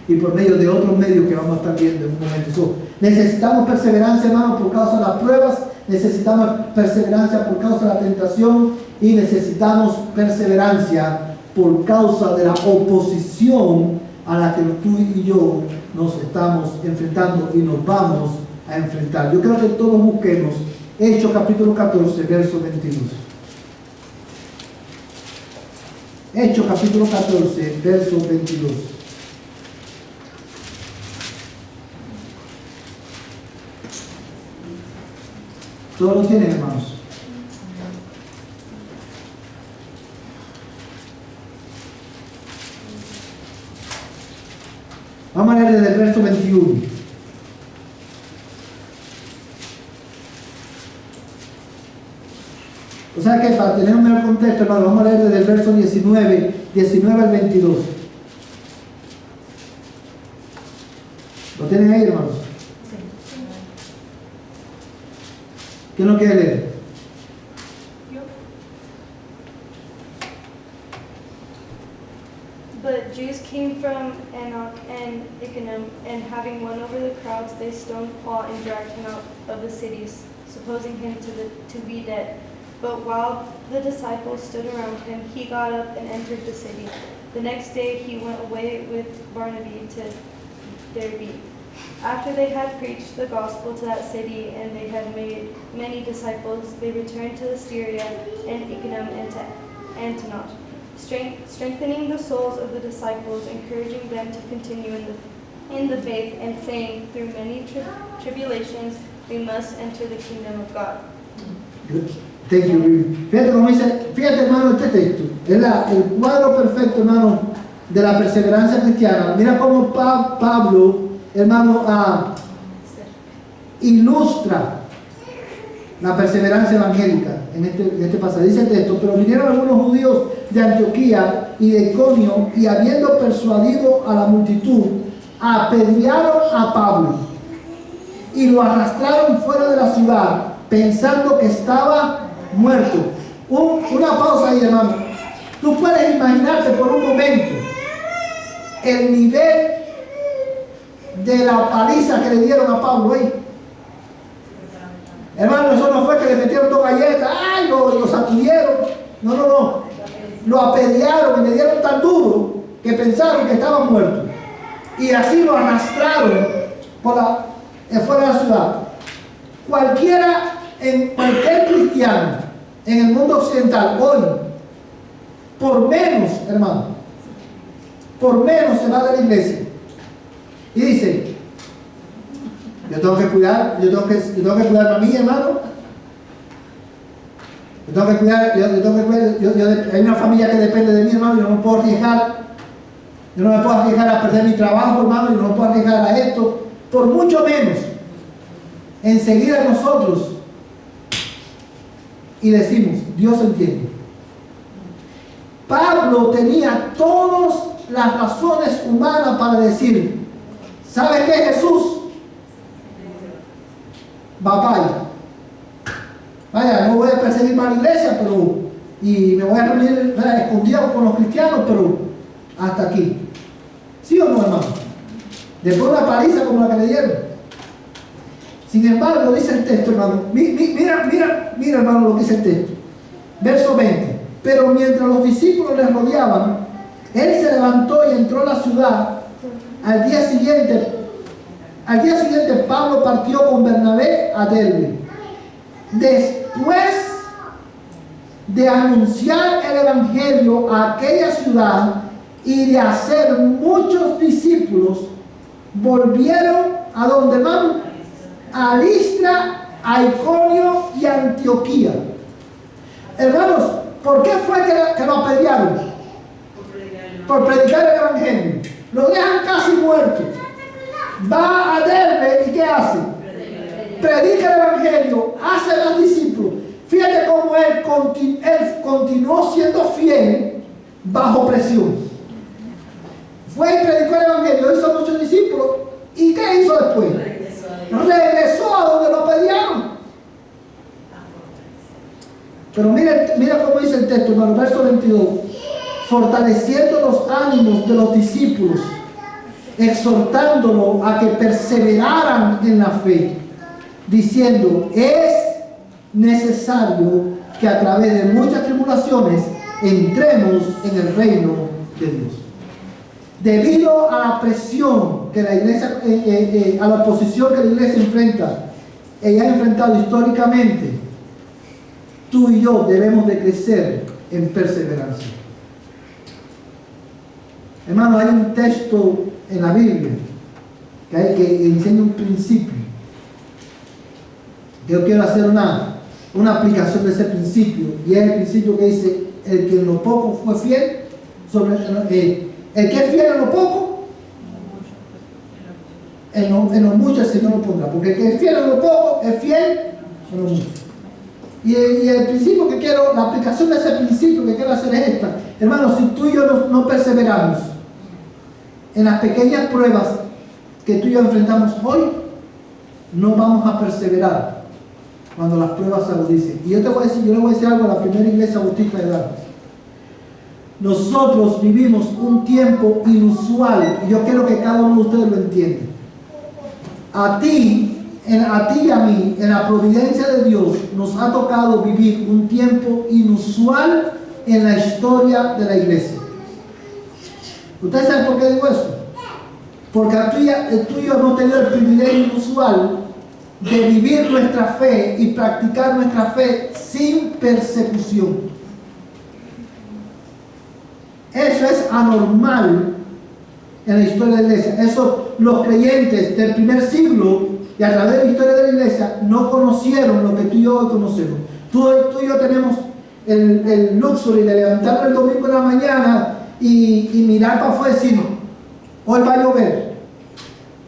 y por medio de otros medios que vamos a estar viendo en un momento. Necesitamos perseverancia, hermanos, por causa de las pruebas, necesitamos perseverancia por causa de la tentación y necesitamos perseverancia por causa de la oposición a la que tú y yo nos estamos enfrentando y nos vamos a enfrentar. Yo creo que todos busquemos Hechos capítulo 14, verso 22. Hechos capítulo 14, verso 22. ¿Todos lo tienen, hermanos? Vamos a leer desde el verso 21. O sea que para tener un mejor contexto, hermano, vamos a leer desde el verso 19 al 22. ¿Lo tienen ahí, hermanos? ¿Quién lo quiere leer? But Jews came from Antioch and Iconium, and having won over the crowds, they stoned Paul and dragged him out of the cities, supposing him to be dead. But while the disciples stood around him, he got up and entered the city. The next day he went away with Barnabas to Derbe. After they had preached the gospel to that city and they had made many disciples, they returned to Syria and Iconium and to Antioch, strengthening the souls of the disciples, encouraging them to continue in the faith, and saying, through many tribulations we must enter the kingdom of God. Thank you. Fíjate, hermano, este texto es el cuadro perfecto, hermano, de la perseverancia cristiana. Mira cómo Pablo, hermano, ilustra la perseverancia evangélica en este pasaje. Dice el texto: pero vinieron algunos judíos de Antioquía y de Iconio, y habiendo persuadido a la multitud, apedrearon a Pablo y lo arrastraron fuera de la ciudad, pensando que estaba muerto. Una pausa ahí, hermano. Tú puedes imaginarte por un momento el nivel de la paliza que le dieron a Pablo ahí. Hermano, eso no fue que le metieron dos galletas, ¡ay! Lo sacudieron. No. Lo apedrearon y le dieron tan duro que pensaron que estaba muerto. Y así lo arrastraron fuera de la ciudad. Cualquier cristiano en el mundo occidental hoy, por menos, hermano, por menos se va de la iglesia y dice: yo tengo que cuidar a mí, hermano. Hay una familia que depende de mí, hermano. Yo no me puedo arriesgar. Yo no me puedo arriesgar a perder mi trabajo, hermano. Yo no me puedo arriesgar a esto. Por mucho menos, enseguida nosotros y decimos: Dios entiende. Pablo tenía todas las razones humanas para decir: ¿sabe qué, Jesús? Vaya, no voy a perseguir más la iglesia, y me voy a reunir escondido con los cristianos, pero hasta aquí. ¿Sí o no, hermano? Después de una paliza como la que le dieron. Sin embargo, dice el texto, hermano, mira, hermano, lo que dice el texto. Verso 20. Pero mientras los discípulos les rodeaban, él se levantó y entró a la ciudad. Al día siguiente, Pablo partió con Bernabé a Derbe. Después de anunciar el evangelio a aquella ciudad y de hacer muchos discípulos, volvieron a donde van, a Listra, a Iconio y a Antioquía. Hermanos, ¿por qué fue que lo apedrearon? Por predicar el evangelio. Lo dejan casi muerto. Va a Derbe y ¿qué hace? Predica el evangelio, hace a los discípulos. Fíjate cómo él continuó siendo fiel bajo presión. Fue y predicó el evangelio, hizo muchos discípulos. ¿Y qué hizo después? Regresó a donde lo pedían. Pero mira cómo dice el texto, hermano, verso 22. Fortaleciendo los ánimos de los discípulos, exhortándolos a que perseveraran en la fe, diciendo, es necesario que a través de muchas tribulaciones entremos en el reino de Dios. Debido a la presión que la iglesia, a la oposición que la iglesia enfrenta, ella ha enfrentado históricamente, tú y yo debemos de crecer en perseverancia. Hermano, hay un texto en la Biblia que enseña un principio. Yo quiero hacer una aplicación de ese principio, y es el principio que dice: el que en lo poco fue fiel, el que es fiel en lo poco, en lo mucho el Señor lo pondrá. Porque el que es fiel en lo poco es fiel en lo mucho. Y el principio que quiero, la aplicación de ese principio que quiero hacer es esta. Hermanos, si tú y yo no perseveramos en las pequeñas pruebas que tú y yo enfrentamos hoy, no vamos a perseverar cuando las pruebas se agudicen. Y yo le voy a decir algo a la primera iglesia bautista de Dallas. Nosotros vivimos un tiempo inusual, y yo quiero que cada uno de ustedes lo entienda. A ti y a mí, en la providencia de Dios, nos ha tocado vivir un tiempo inusual en la historia de la iglesia. ¿Ustedes saben por qué digo eso? Porque tú y yo hemos tenido el privilegio inusual de vivir nuestra fe y practicar nuestra fe sin persecución. Eso es anormal en la historia de la iglesia. Eso los creyentes del primer siglo y a través de la historia de la iglesia no conocieron lo que tú y yo hoy conocemos. Tú y yo tenemos el luxury de levantarnos el domingo en la mañana y mirar para afuera y decir: hoy va a llover,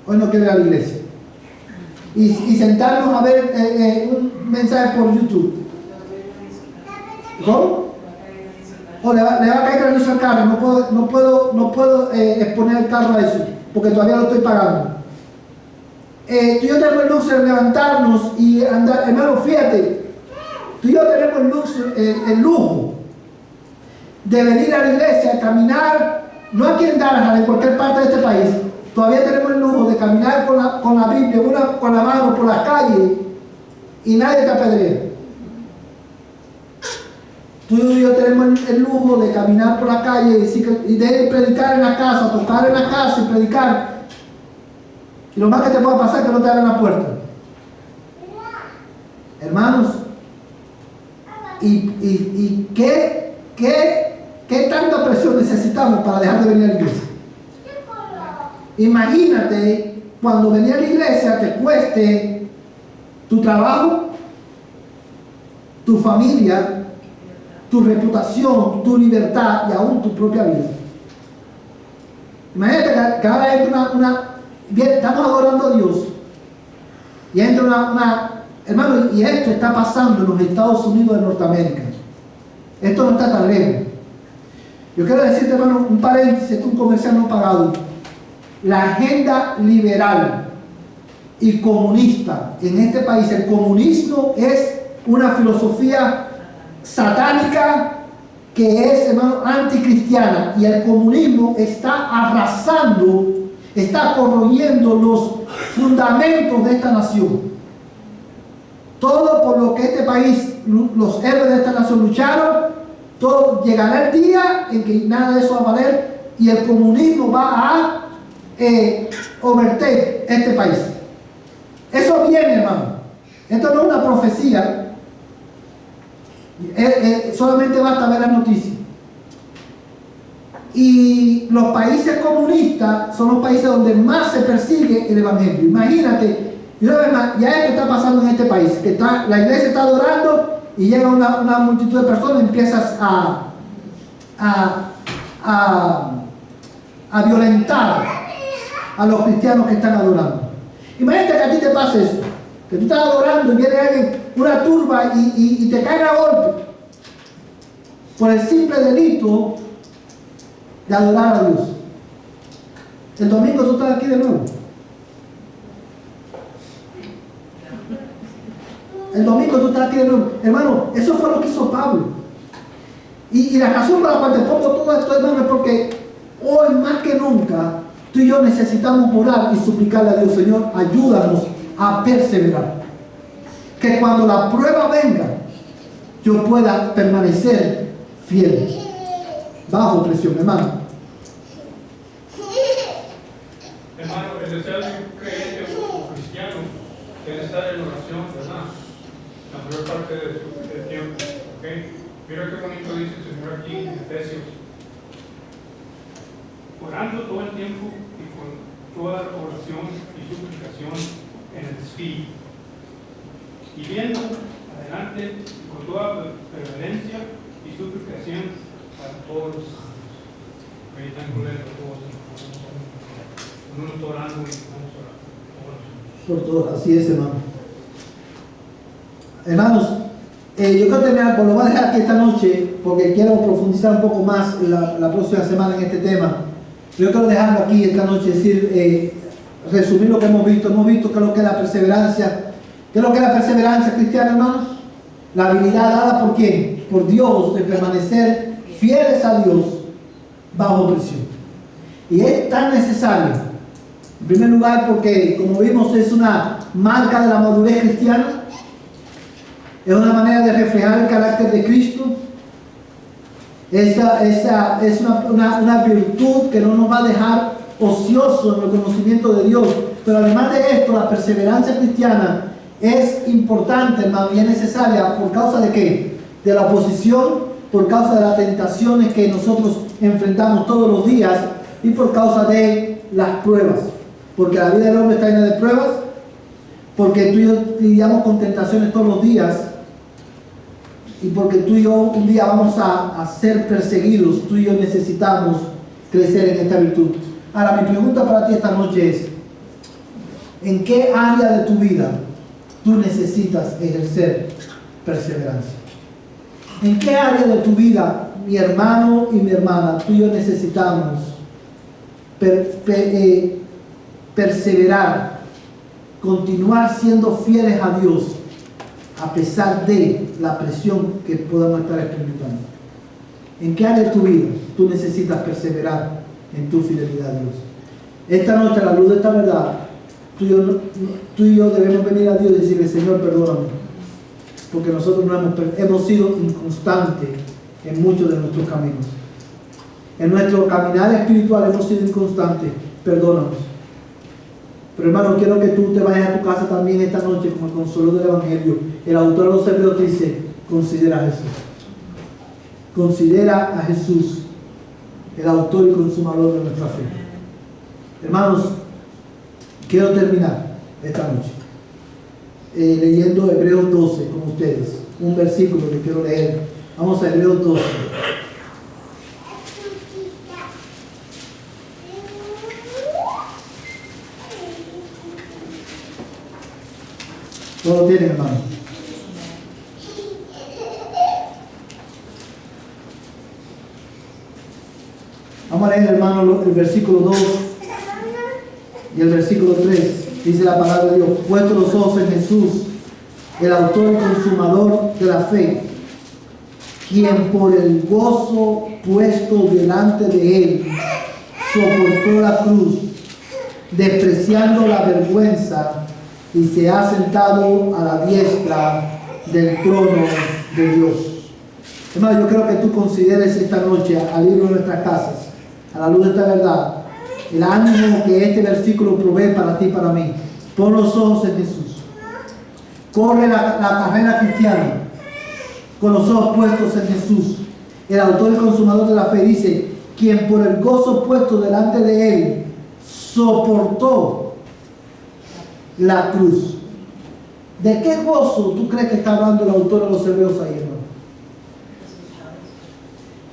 hoy no quiero ir a la iglesia. Y sentarnos a ver un mensaje por YouTube. ¿Cómo? O le va a caer granizo al carro. No puedo exponer el carro a eso, porque todavía lo estoy pagando. Tú y yo tenemos el luxo de levantarnos y andar. Hermano, fíjate, tú y yo tenemos el lujo de venir a la iglesia, caminar, no aquí en Dallas, en cualquier parte de este país. Todavía tenemos el lujo de caminar con la Biblia, con la mano por la calle, y nadie te apedrea. Tú y yo tenemos el lujo de caminar por la calle y de predicar en la casa, tocar en la casa y predicar. Y lo más que te puede pasar es que no te abran la puerta. Hermanos, ¿y qué tanta presión necesitamos para dejar de venir a la iglesia? Imagínate cuando venir a la iglesia te cueste tu trabajo, tu familia, tu reputación, tu libertad y aún tu propia vida. Imagínate que ahora entra estamos adorando a Dios y entra hermano, y esto está pasando en los Estados Unidos de Norteamérica. Esto no está tan lejos. Yo quiero decirte, hermano, un paréntesis, un comercial no pagado. La agenda liberal y comunista en este país, el comunismo es una filosofía satánica que es, hermano, anticristiana, y el comunismo está arrasando, está corroyendo los fundamentos de esta nación. Todo por lo que este país, los héroes de esta nación lucharon, todo llegará el día en que nada de eso va a valer y el comunismo va a overtake este país. Eso viene, hermano. Esto no es una profecía. Solamente basta ver las noticias. Y los países comunistas son los países donde más se persigue el evangelio. Imagínate, y una vez más, ya esto está pasando en este país, que la iglesia está adorando y llega una multitud de personas y empiezas a violentar a los cristianos que están adorando. Imagínate que a ti te pase eso, que tú estás adorando y viene alguien, una turba y te cae a golpe por el simple delito de adorar a Dios. El domingo tú estás aquí de nuevo. El domingo tú estás aquí de nuevo. Hermano, eso fue lo que hizo Pablo. Y la razón por la cual te pongo todo esto, hermano, es porque hoy más que nunca tú y yo necesitamos orar y suplicarle a Dios: Señor, ayúdanos a perseverar. Que cuando la prueba venga, yo pueda permanecer fiel, bajo presión, hermano. Hermano, el deseo de un creyente o cristiano debe estar en oración, ¿verdad? La mayor parte del tiempo, ¿ok? Mira qué bonito dice el Señor aquí en Efesios: orando todo el tiempo y con toda oración y suplicación en el Espíritu, y viendo adelante con toda reverencia y suplicación para todos los santos. Están con él todos. Uno está orando y vamos a orar Por todo, así es, hermano. Hermanos, yo quiero terminar, pues lo voy a dejar aquí esta noche porque quiero profundizar un poco más la próxima semana en este tema. Yo quiero dejarlo aquí esta noche, decir, resumir lo que hemos visto. Hemos visto qué es lo que es la perseverancia. ¿Qué es lo que es la perseverancia cristiana, hermanos? La habilidad dada por ¿quién? Por Dios, de permanecer fieles a Dios bajo presión. Y es tan necesario. En primer lugar, porque como vimos es una marca de la madurez cristiana, es una manera de reflejar el carácter de Cristo, es una virtud que no nos va a dejar ociosos en el conocimiento de Dios. Pero además de esto, la perseverancia cristiana es importante, hermano, y es necesaria. ¿Por causa de qué? De la oposición, por causa de las tentaciones que nosotros enfrentamos todos los días y por causa de las pruebas. Porque la vida del hombre está llena de pruebas, porque tú y yo lidiamos con tentaciones todos los días, y porque tú y yo un día vamos a ser perseguidos. Tú y yo necesitamos crecer en esta virtud. Ahora, mi pregunta para ti esta noche es: ¿en qué área de tu vida tú necesitas ejercer perseverancia? ¿En qué área de tu vida, mi hermano y mi hermana, tú y yo necesitamos perseverar, continuar siendo fieles a Dios a pesar de la presión que podamos estar experimentando? ¿En qué área de tu vida tú necesitas perseverar en tu fidelidad a Dios? Esta noche, a la luz de esta verdad, tú y yo debemos venir a Dios y decirle: Señor, perdóname, porque nosotros no hemos sido inconstantes en muchos de nuestros caminos. En nuestro caminar espiritual hemos sido inconstantes. Perdónanos. Pero hermano, quiero que tú te vayas a tu casa también esta noche con el consuelo del Evangelio. El autor de los Hebreos dice: considera a Jesús. Considera a Jesús, el autor y consumador de nuestra fe. Hermanos, quiero terminar esta noche leyendo Hebreos 12 con ustedes. Un versículo que quiero leer. Vamos a Hebreos 12. Todo lo tienen, hermano. Vamos a leer, hermano, el versículo 2 y el versículo 3. Dice la palabra de Dios: puestos los ojos en Jesús, el autor y consumador de la fe, quien por el gozo puesto delante de él soportó la cruz, despreciando la vergüenza, y se ha sentado a la diestra del trono de Dios. Hermano, yo creo que tú consideres esta noche, al ir a nuestras casas, a la luz de esta verdad, el ánimo que este versículo provee para ti y para mí. Pon los ojos en Jesús. Corre la carrera cristiana con los ojos puestos en Jesús, el autor y consumador de la fe. Dice: quien por el gozo puesto delante de él soportó la cruz. ¿De qué gozo tú crees que está hablando el autor de los Hebreos ahí, hermano?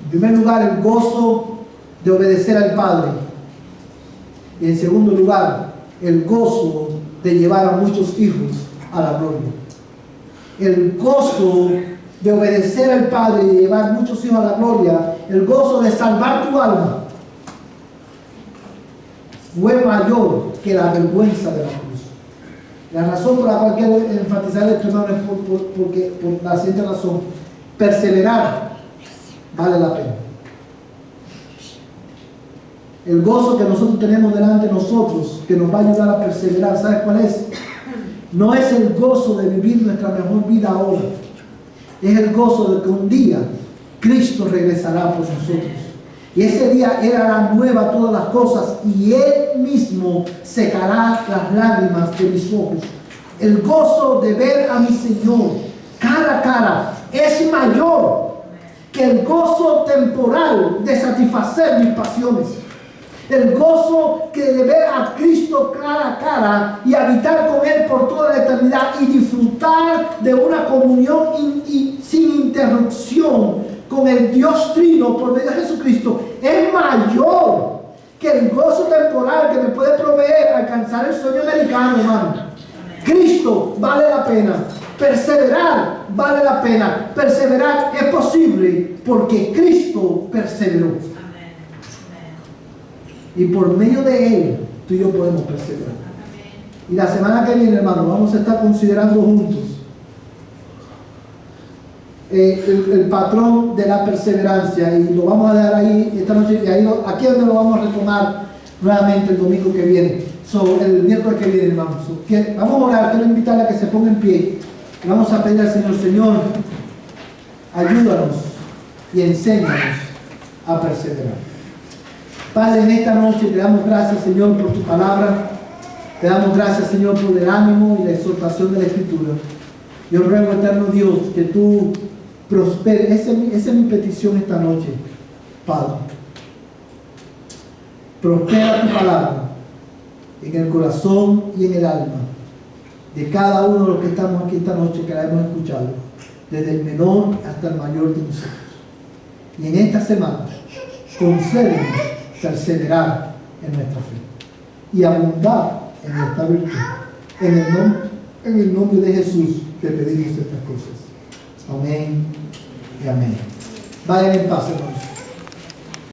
En primer lugar, el gozo de obedecer al Padre. Y en segundo lugar, el gozo de llevar a muchos hijos a la gloria. El gozo de obedecer al Padre y de llevar muchos hijos a la gloria, el gozo de salvar tu alma, fue mayor que la vergüenza de la cruz. La razón por la cual quiero enfatizar esto, hermano, es porque por la siguiente razón: perseverar vale la pena. El gozo que nosotros tenemos delante de nosotros, que nos va a ayudar a perseverar, ¿sabes cuál es? No es el gozo de vivir nuestra mejor vida ahora. Es el gozo de que un día Cristo regresará por nosotros. Y ese día Él hará nueva todas las cosas y Él mismo secará las lágrimas de mis ojos. El gozo de ver a mi Señor cara a cara es mayor que el gozo temporal de satisfacer mis pasiones. El gozo que de ver a Cristo cara a cara y habitar con Él por toda la eternidad y disfrutar de una comunión sin interrupción con el Dios Trino por medio de Jesucristo es mayor que el gozo temporal que me puede proveer alcanzar el sueño americano, hermano. Cristo vale la pena. Perseverar vale la pena. Perseverar es posible porque Cristo perseveró. Y por medio de Él, tú y yo podemos perseverar. Y la semana que viene, hermano, vamos a estar considerando juntos el patrón de la perseverancia. Y lo vamos a dejar ahí esta noche. Y aquí es donde lo vamos a retomar nuevamente el domingo que viene. El miércoles que viene, hermano. Vamos a orar. Quiero invitarle a que se ponga en pie. Y vamos a pedir al Señor: Señor, ayúdanos y enséñanos a perseverar. Padre, en esta noche te damos gracias, Señor, por tu palabra. Te damos gracias, Señor, por el ánimo y la exhortación de la Escritura. Yo ruego, eterno Dios, que tú prosperes. Esa es mi petición esta noche, Padre. Prospera tu palabra en el corazón y en el alma de cada uno de los que estamos aquí esta noche, que la hemos escuchado, desde el menor hasta el mayor de nosotros. Y en esta semana, concédenos perseverar en nuestra fe y abundar en esta virtud. En el nombre de Jesús te pedimos estas cosas. Amén y amén. Vayan en paz, hermanos.